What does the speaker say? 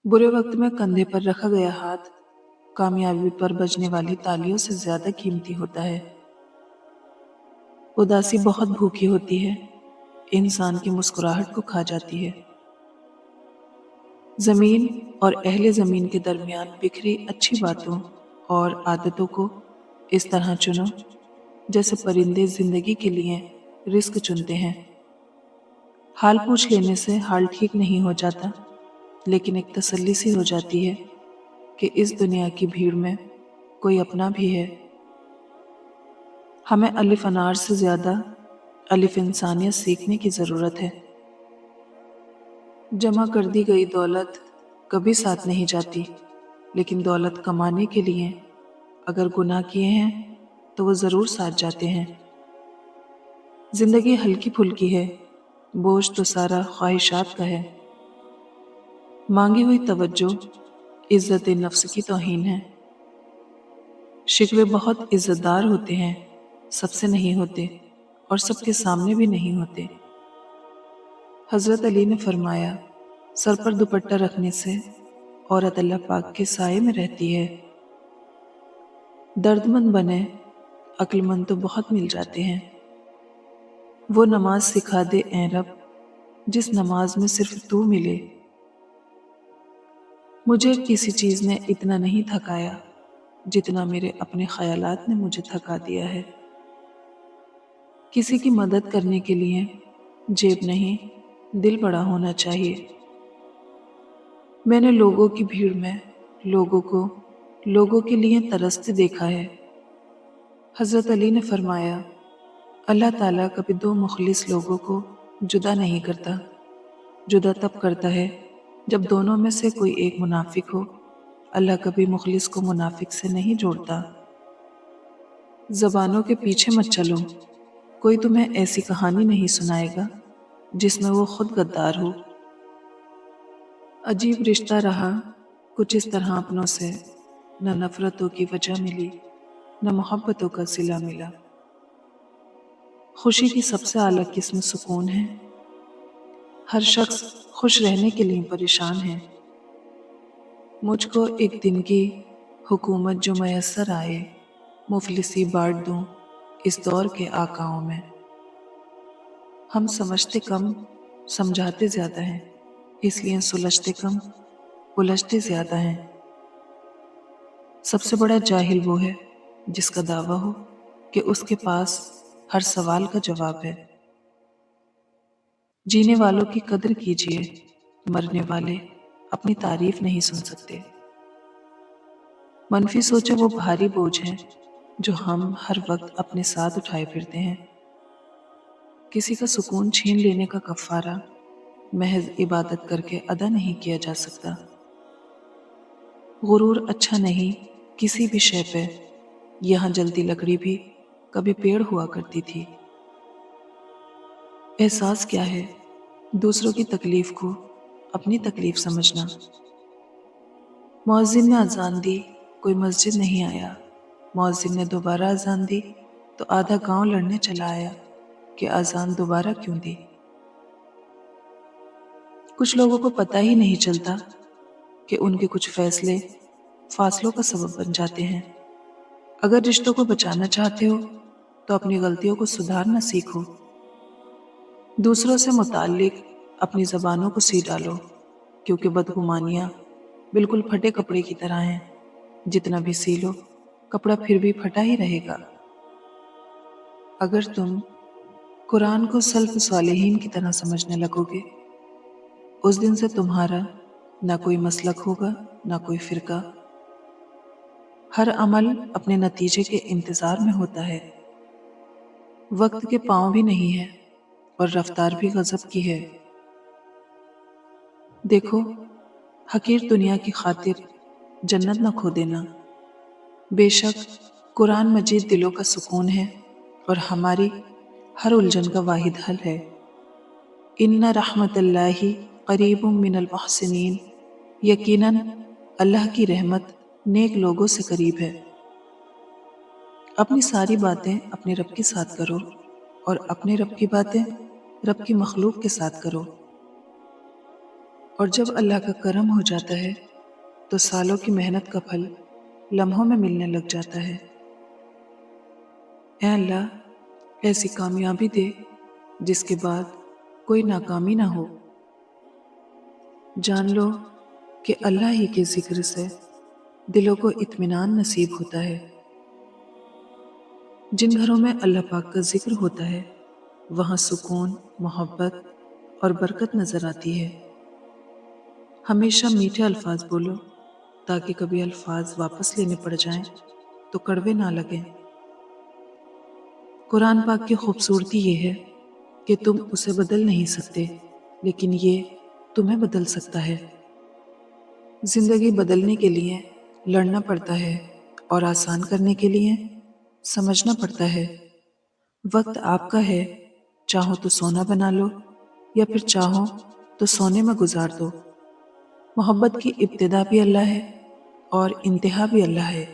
برے وقت میں کندھے پر رکھا گیا ہاتھ کامیابی پر بجنے والی تالیوں سے زیادہ قیمتی ہوتا ہے۔ اداسی بہت بھوکی ہوتی ہے، انسان کی مسکراہٹ کو کھا جاتی ہے۔ زمین اور اہل زمین کے درمیان بکھری اچھی باتوں اور عادتوں کو اس طرح چنو جیسے پرندے زندگی کے لیے رزق چنتے ہیں۔ حال پوچھ لینے سے حال ٹھیک نہیں ہو جاتا، لیکن ایک تسلی سی ہو جاتی ہے کہ اس دنیا کی بھیڑ میں کوئی اپنا بھی ہے۔ ہمیں الف انار سے زیادہ الف انسانیت سیکھنے کی ضرورت ہے۔ جمع کر دی گئی دولت کبھی ساتھ نہیں جاتی، لیکن دولت کمانے کے لیے اگر گناہ کیے ہیں تو وہ ضرور ساتھ جاتے ہیں۔ زندگی ہلکی پھلکی ہے، بوجھ تو سارا خواہشات کا ہے۔ مانگی ہوئی توجہ عزت نفس کی توہین ہے۔ شکوے بہت عزت دار ہوتے ہیں، سب سے نہیں ہوتے اور سب کے سامنے بھی نہیں ہوتے۔ حضرت علی نے فرمایا، سر پر دوپٹہ رکھنے سے عورت اللہ پاک کے سائے میں رہتی ہے۔ درد مند بنے، عقل مند تو بہت مل جاتے ہیں۔ وہ نماز سکھا دے اے رب جس نماز میں صرف تو ملے۔ مجھے کسی چیز نے اتنا نہیں تھکایا جتنا میرے اپنے خیالات نے مجھے تھکا دیا ہے۔ کسی کی مدد کرنے کے لیے جیب نہیں، دل بڑا ہونا چاہیے۔ میں نے لوگوں کی بھیڑ میں لوگوں کو لوگوں کے لیے ترستے دیکھا ہے۔ حضرت علی نے فرمایا، اللہ تعالیٰ کبھی دو مخلص لوگوں کو جدا نہیں کرتا، جدا تب کرتا ہے جب دونوں میں سے کوئی ایک منافق ہو۔ اللہ کبھی مخلص کو منافق سے نہیں جوڑتا۔ زبانوں کے پیچھے مت چلو، کوئی تمہیں ایسی کہانی نہیں سنائے گا جس میں وہ خود غدار ہو۔ عجیب رشتہ رہا کچھ اس طرح اپنوں سے، نہ نفرتوں کی وجہ ملی نہ محبتوں کا صلہ ملا۔ خوشی کی سب سے اعلیٰ قسم سکون ہے۔ ہر شخص خوش رہنے کے لیے پریشان ہے۔ مجھ کو ایک دن کی حکومت جو میسر آئے، مفلسی بانٹ دوں اس دور کے آقاؤں میں۔ ہم سمجھتے کم، سمجھاتے زیادہ ہیں، اس لیے سلجھتے کم، الجھتے زیادہ ہیں۔ سب سے بڑا جاہل وہ ہے جس کا دعویٰ ہو کہ اس کے پاس ہر سوال کا جواب ہے۔ جینے والوں کی قدر کیجیے، مرنے والے اپنی تعریف نہیں سن سکتے۔ منفی سوچیں وہ بھاری بوجھ ہیں جو ہم ہر وقت اپنے ساتھ اٹھائے پھرتے ہیں۔ کسی کا سکون چھین لینے کا کفارہ محض عبادت کر کے ادا نہیں کیا جا سکتا۔ غرور اچھا نہیں کسی بھی شے پہ، یہاں جلتی لکڑی بھی کبھی پیڑ ہوا کرتی تھی۔ احساس کیا ہے؟ دوسروں کی تکلیف کو اپنی تکلیف سمجھنا۔ مؤذن نے اذان دی، کوئی مسجد نہیں آیا۔ مؤذن نے دوبارہ اذان دی تو آدھا گاؤں لڑنے چلا آیا کہ اذان دوبارہ کیوں دی۔ کچھ لوگوں کو پتہ ہی نہیں چلتا کہ ان کے کچھ فیصلے فاصلوں کا سبب بن جاتے ہیں۔ اگر رشتوں کو بچانا چاہتے ہو تو اپنی غلطیوں کو سدھارنا سیکھو۔ دوسروں سے متعلق اپنی زبانوں کو سی ڈالو، کیونکہ بدگمانیاں بالکل پھٹے کپڑے کی طرح ہیں، جتنا بھی سی لو کپڑا پھر بھی پھٹا ہی رہے گا۔ اگر تم قرآن کو سلف صالحین کی طرح سمجھنے لگو گے، اس دن سے تمہارا نہ کوئی مسلک ہوگا نہ کوئی فرقہ۔ ہر عمل اپنے نتیجے کے انتظار میں ہوتا ہے۔ وقت کے پاؤں بھی نہیں ہے اور رفتار بھی غضب کی ہے۔ دیکھو، حقیر دنیا کی خاطر جنت نہ کھو دینا۔ بے شک قرآن مجید دلوں کا سکون ہے اور ہماری ہر الجھن کا واحد حل ہے۔ ان رحمت اللہ قریب من المحسنین، یقیناً اللہ کی رحمت نیک لوگوں سے قریب ہے۔ اپنی ساری باتیں اپنے رب کے ساتھ کرو اور اپنے رب کی باتیں رب کی مخلوق کے ساتھ کرو۔ اور جب اللہ کا کرم ہو جاتا ہے تو سالوں کی محنت کا پھل لمحوں میں ملنے لگ جاتا ہے۔ اے اللہ، ایسی کامیابی دے جس کے بعد کوئی ناکامی نہ ہو۔ جان لو کہ اللہ ہی کے ذکر سے دلوں کو اطمینان نصیب ہوتا ہے۔ جن گھروں میں اللہ پاک کا ذکر ہوتا ہے وہاں سکون، محبت اور برکت نظر آتی ہے۔ ہمیشہ میٹھے الفاظ بولو تاکہ کبھی الفاظ واپس لینے پڑ جائیں تو کڑوے نہ لگیں۔ قرآن پاک کی خوبصورتی یہ ہے کہ تم اسے بدل نہیں سکتے، لیکن یہ تمہیں بدل سکتا ہے۔ زندگی بدلنے کے لیے لڑنا پڑتا ہے اور آسان کرنے کے لیے سمجھنا پڑتا ہے۔ وقت آپ کا ہے، چاہو تو سونا بنا لو یا پھر چاہو تو سونے میں گزار دو۔ محبت کی ابتدا بھی اللہ ہے اور انتہا بھی اللہ ہے۔